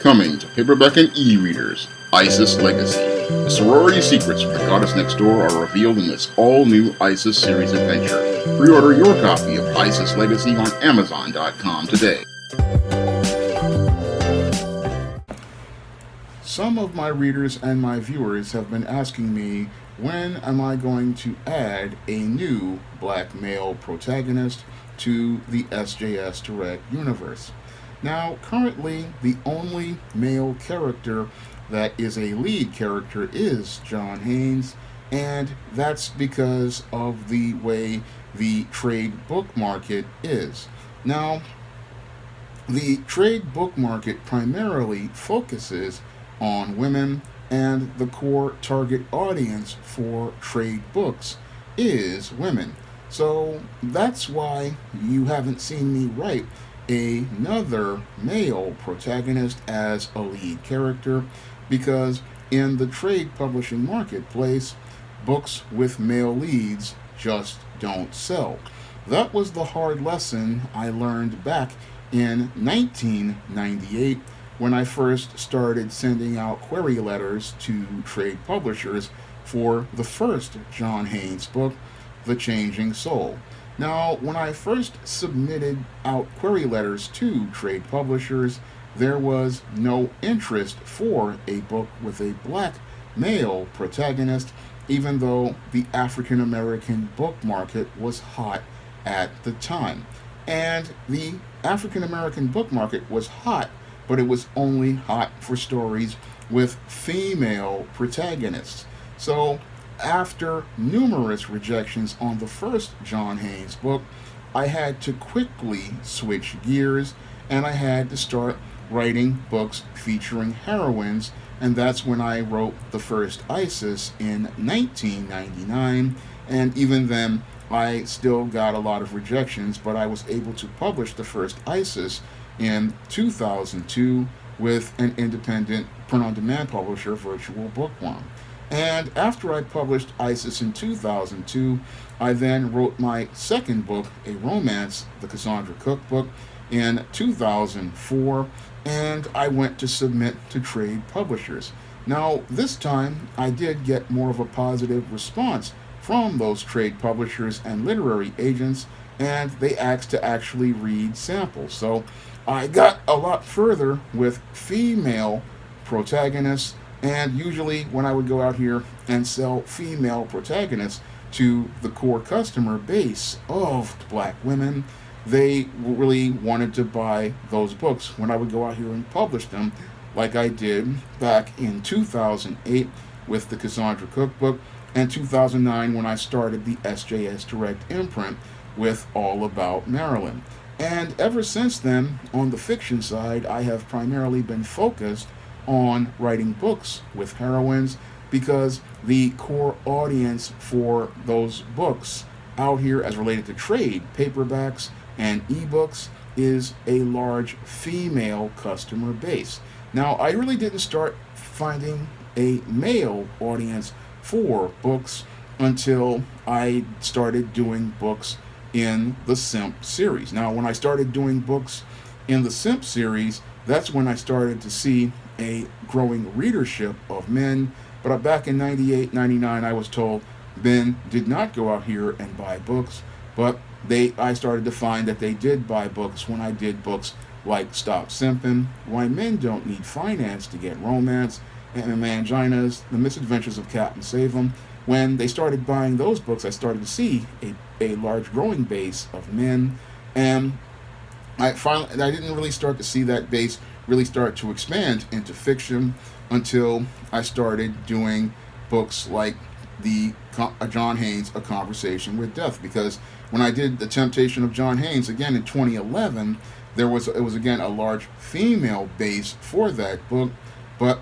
Coming to paperback and e-readers, ISIS Legacy. The sorority secrets from the goddess next door are revealed in this all-new ISIS series adventure. Pre-order your copy of ISIS Legacy on Amazon.com today. Some of my readers and my viewers have been asking me, when am I going to add a new black male protagonist to the SJS Direct universe? Now, currently, the only male character that is a lead character is John Haynes, and that's because of the way the trade book market is. Now, the trade book market primarily focuses on women, and the core target audience for trade books is women. So that's why you haven't seen me write another male protagonist as a lead character, because in the trade publishing marketplace, books with male leads just don't sell. That was the hard lesson I learned back in 1998 when I first started sending out query letters to trade publishers for the first John Haynes book, The Changing Soul. Now, when I first submitted out query letters to trade publishers, there was no interest for a book with a black male protagonist, even though the African American book market was hot at the time. And the African American book market was hot, but it was only hot for stories with female protagonists. So, after numerous rejections on the first John Haynes book, I had to quickly switch gears, and I had to start writing books featuring heroines, and that's when I wrote the first ISIS in 1999, and even then I still got a lot of rejections, but I was able to publish the first ISIS in 2002 with an independent print-on-demand publisher, Virtual Bookworm. And after I published ISIS in 2002, I then wrote my second book, a romance, the Cassandra Cookbook, in 2004, and I went to submit to trade publishers. Now, this time, I did get more of a positive response from those trade publishers and literary agents, and they asked to actually read samples. So I got a lot further with female protagonists, and usually when I would go out here and sell female protagonists to the core customer base of black women, they really wanted to buy those books when I would go out here and publish them, like I did back in 2008 with the Cassandra Cookbook, and 2009 when I started the SJS Direct imprint with All About Maryland. And ever since then, on the fiction side, I have primarily been focused on writing books with heroines, because the core audience for those books out here as related to trade, paperbacks, and ebooks is a large female customer base. Now, I really didn't start finding a male audience for books until I started doing books in the Simp series. Now, when I started doing books in the Simp series, that's when I started to see a growing readership of men. But back in 98, 99, I was told men did not go out here and buy books, but I started to find that they did buy books when I did books like Stop Simpin', Why Men Don't Need Finance to Get Romance, and Manginas, The Misadventures of Captain Save-'em. When they started buying those books, I started to see a large growing base of men, and I didn't really start to see that base really start to expand into fiction until I started doing books like the John Haynes, A Conversation with Death, because when I did The Temptation of John Haynes again in 2011, it was again a large female base for that book, but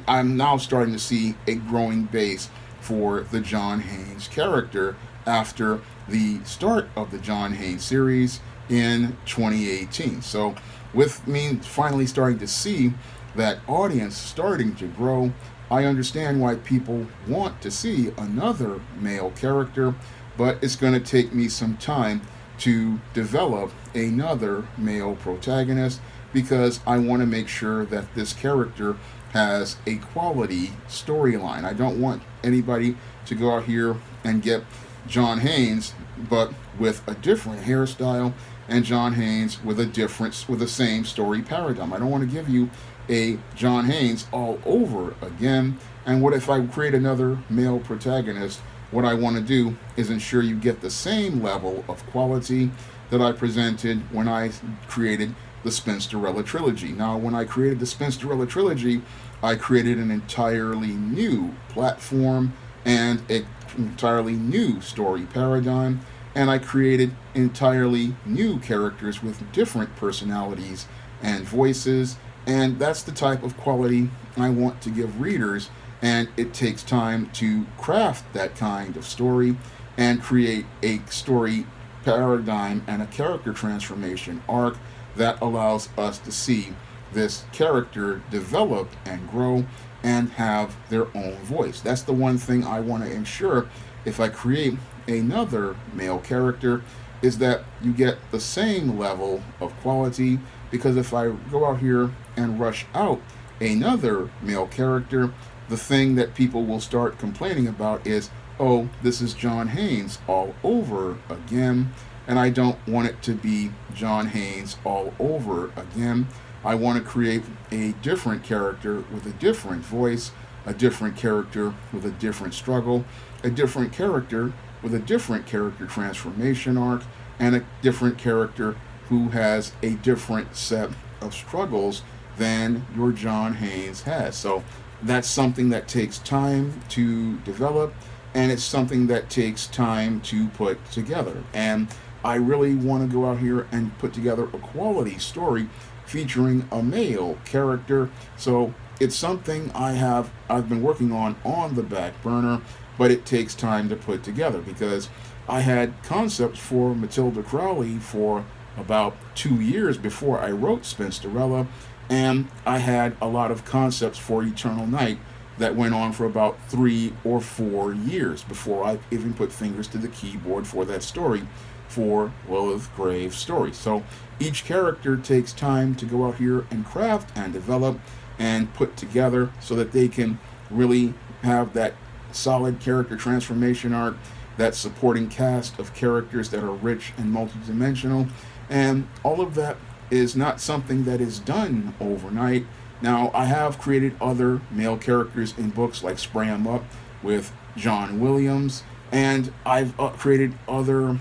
I'm now starting to see a growing base for the John Haynes character after the start of the John Haynes series in 2018. So with me finally starting to see that audience starting to grow, I understand why people want to see another male character, but it's going to take me some time to develop another male protagonist, because I want to make sure that this character has a quality storyline. I don't want anybody to go out here and get John Haynes, but with a different hairstyle, and John Haynes with the same story paradigm. I don't want to give you a John Haynes all over again. And what if I create another male protagonist? What I want to do is ensure you get the same level of quality that I presented when I created the Spinsterella trilogy. Now, when I created the Spinsterella trilogy, I created an entirely new platform and an entirely new story paradigm, and I created entirely new characters with different personalities and voices, and that's the type of quality I want to give readers, and it takes time to craft that kind of story and create a story paradigm and a character transformation arc that allows us to see this character develop and grow and have their own voice. That's the one thing I want to ensure if I create another male character, is that you get the same level of quality, because if I go out here and rush out another male character, the thing that people will start complaining about is, oh, this is John Haynes all over again. And I don't want it to be John Haynes all over again. I want to create a different character with a different voice, a different character with a different struggle, a different character with a different character transformation arc, and a different character who has a different set of struggles than your John Haynes has. So that's something that takes time to develop, and it's something that takes time to put together. And I really want to go out here and put together a quality story featuring a male character. So it's something I've been working on the back burner, but it takes time to put together, because I had concepts for Matilda Crowley for about 2 years before I wrote Spinsterella, and I had a lot of concepts for Eternal Night that went on for about 3 or 4 years before I even put fingers to the keyboard for that story, for Lilith Graves' story. So each character takes time to go out here and craft and develop and put together so that they can really have that solid character transformation arc, that supporting cast of characters that are rich and multidimensional. And all of that is not something that is done overnight. Now, I have created other male characters in books like Spray 'Em Up with John Williams, and I've created other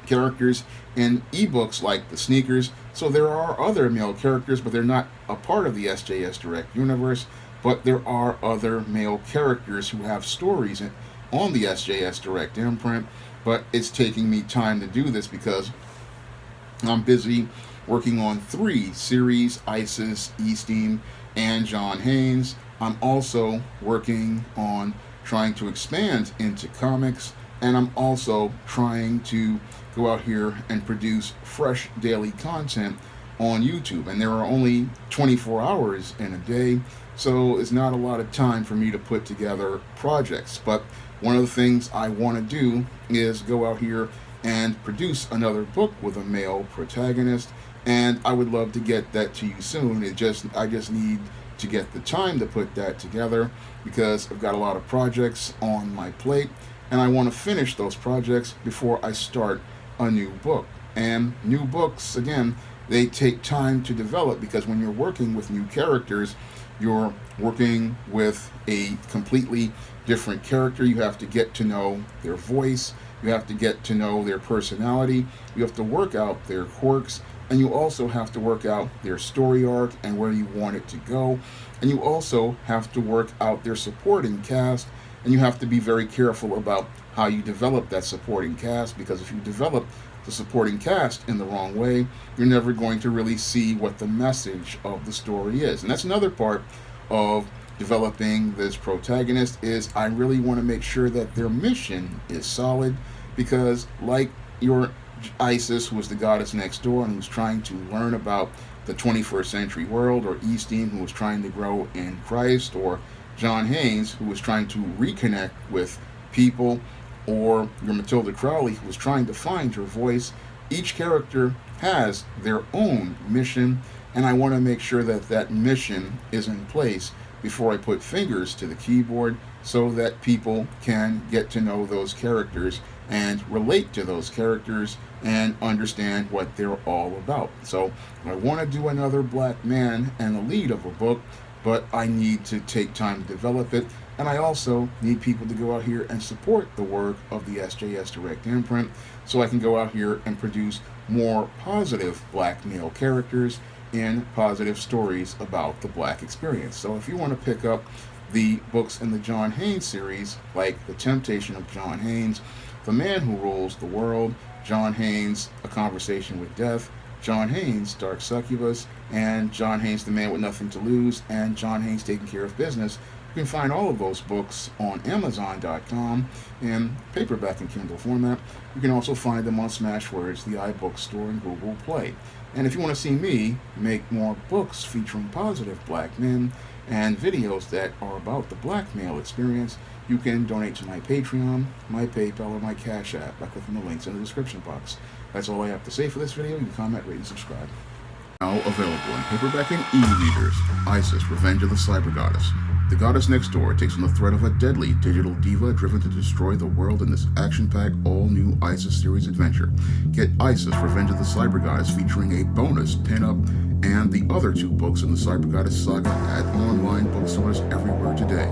characters in ebooks like The Sneakers. So there are other male characters, but they're not a part of the SJS Direct universe. But there are other male characters who have stories on the SJS Direct imprint. But it's taking me time to do this because I'm busy working on 3 series: Isis, Easteen, and John Haynes. I'm also working on trying to expand into comics, and I'm also trying to go out here and produce fresh daily content on YouTube. And there are only 24 hours in a day, so it's not a lot of time for me to put together projects. But one of the things I want to do is go out here and produce another book with a male protagonist, and I would love to get that to you soon. I just need to get the time to put that together, because I've got a lot of projects on my plate, and I want to finish those projects before I start a new book. And new books, again, they take time to develop, because when you're working with new characters, you're working with a completely different character. You have to get to know their voice, you have to get to know their personality, you have to work out their quirks, and you also have to work out their story arc and where you want it to go. And you also have to work out their supporting cast, and you have to be very careful about how you develop that supporting cast, because if you develop the supporting cast in the wrong way, you're never going to really see what the message of the story is. And that's another part of developing this protagonist, is I really want to make sure that their mission is solid, because like your Isis, who was the goddess next door and who's trying to learn about the 21st century world, or Easteen, who was trying to grow in Christ, or John Haynes, who was trying to reconnect with people, or your Matilda Crowley, who was trying to find her voice. Each character has their own mission, and I want to make sure that that mission is in place before I put fingers to the keyboard so that people can get to know those characters and relate to those characters and understand what they're all about. So I want to do another black man and the lead of a book, but I need to take time to develop it. And I also need people to go out here and support the work of the SJS Direct imprint so I can go out here and produce more positive black male characters in positive stories about the black experience. So if you want to pick up the books in the John Haynes series, like The Temptation of John Haynes, The Man Who Rules the World, John Haynes, A Conversation with Death, John Haynes, Dark Succubus, and John Haynes, The Man with Nothing to Lose, and John Haynes, Taking Care of Business, you can find all of those books on Amazon.com in paperback and Kindle format. You can also find them on Smashwords, the iBook Store, and Google Play. And if you want to see me make more books featuring positive black men and videos that are about the black male experience, you can donate to my Patreon, my PayPal, or my Cash App by clicking the links in the description box. That's all I have to say for this video. You can comment, rate, and subscribe. Now available in paperback and e-readers, Isis, Revenge of the Cyber Goddess. The goddess next door takes on the threat of a deadly digital diva driven to destroy the world in this action-packed, all-new Isis series adventure. Get Isis, Revenge of the Cyber Goddess featuring a bonus pin-up and the other 2 books in the Cyber Goddess saga at online bookstores everywhere today.